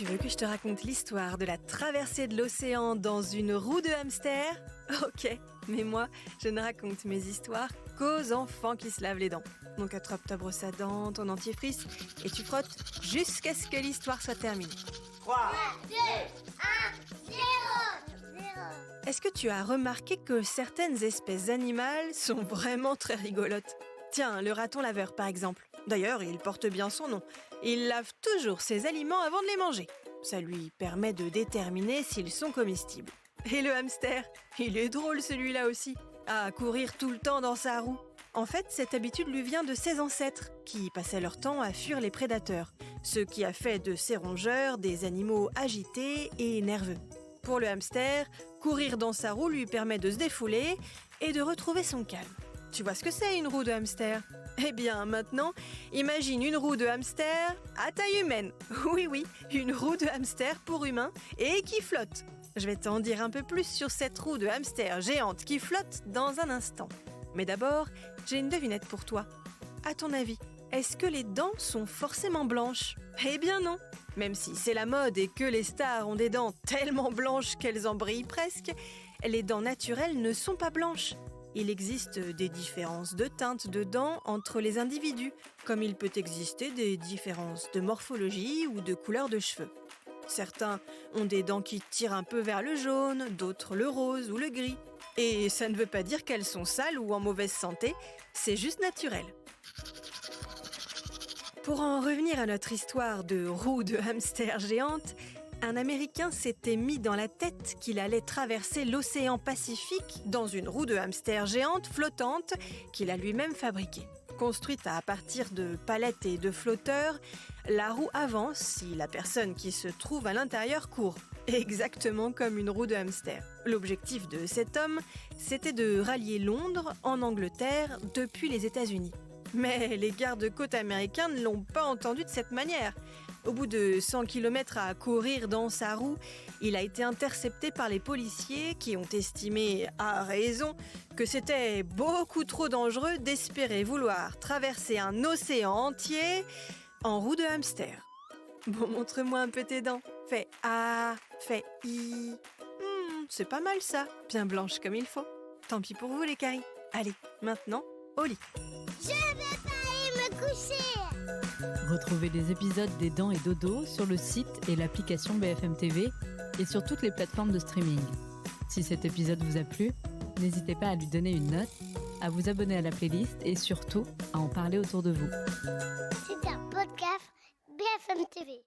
Tu veux que je te raconte l'histoire de la traversée de l'océan dans une roue de hamster ? Ok, mais moi, je ne raconte mes histoires qu'aux enfants qui se lavent les dents. Donc attrape ta brosse à dents, ton dentifrice, et tu frottes jusqu'à ce que l'histoire soit terminée. 3, 2, 1, 0. Est-ce que tu as remarqué que certaines espèces animales sont vraiment très rigolotes ? Tiens, le raton laveur par exemple. D'ailleurs, il porte bien son nom. Il lave toujours ses aliments avant de les manger. Ça lui permet de déterminer s'ils sont comestibles. Et le hamster, il est drôle celui-là aussi, à courir tout le temps dans sa roue. En fait, cette habitude lui vient de ses ancêtres, qui passaient leur temps à fuir les prédateurs, ce qui a fait de ces rongeurs des animaux agités et nerveux. Pour le hamster, courir dans sa roue lui permet de se défouler et de retrouver son calme. Tu vois ce que c'est une roue de hamster ? Eh bien, maintenant, imagine une roue de hamster à taille humaine. Oui, une roue de hamster pour humain et qui flotte. Je vais t'en dire un peu plus sur cette roue de hamster géante qui flotte dans un instant. Mais d'abord, j'ai une devinette pour toi. À ton avis, est-ce que les dents sont forcément blanches ? Eh bien non. Même si c'est la mode et que les stars ont des dents tellement blanches qu'elles en brillent presque, les dents naturelles ne sont pas blanches. Il existe des différences de teinte de dents entre les individus, comme il peut exister des différences de morphologie ou de couleur de cheveux. Certains ont des dents qui tirent un peu vers le jaune, d'autres le rose ou le gris. Et ça ne veut pas dire qu'elles sont sales ou en mauvaise santé, c'est juste naturel. Pour en revenir à notre histoire de roue de hamster géante, un Américain s'était mis dans la tête qu'il allait traverser l'océan Pacifique dans une roue de hamster géante flottante qu'il a lui-même fabriquée. Construite à partir de palettes et de flotteurs, la roue avance si la personne qui se trouve à l'intérieur court, exactement comme une roue de hamster. L'objectif de cet homme, c'était de rallier Londres en Angleterre depuis les États-Unis. Mais les gardes-côtes américains ne l'ont pas entendu de cette manière. Au bout de 100 km à courir dans sa roue, il a été intercepté par les policiers qui ont estimé, à raison, que c'était beaucoup trop dangereux d'espérer vouloir traverser un océan entier en roue de hamster. Bon, montre-moi un peu tes dents. Fais A, fais I. C'est pas mal ça, bien blanche comme il faut. Tant pis pour vous les caries. Allez, maintenant, au lit. Je vais pas aller me coucher. Retrouvez les épisodes des Dents et Dodo sur le site et l'application BFM TV et sur toutes les plateformes de streaming. Si cet épisode vous a plu, n'hésitez pas à lui donner une note, à vous abonner à la playlist et surtout à en parler autour de vous. C'est un podcast BFM TV.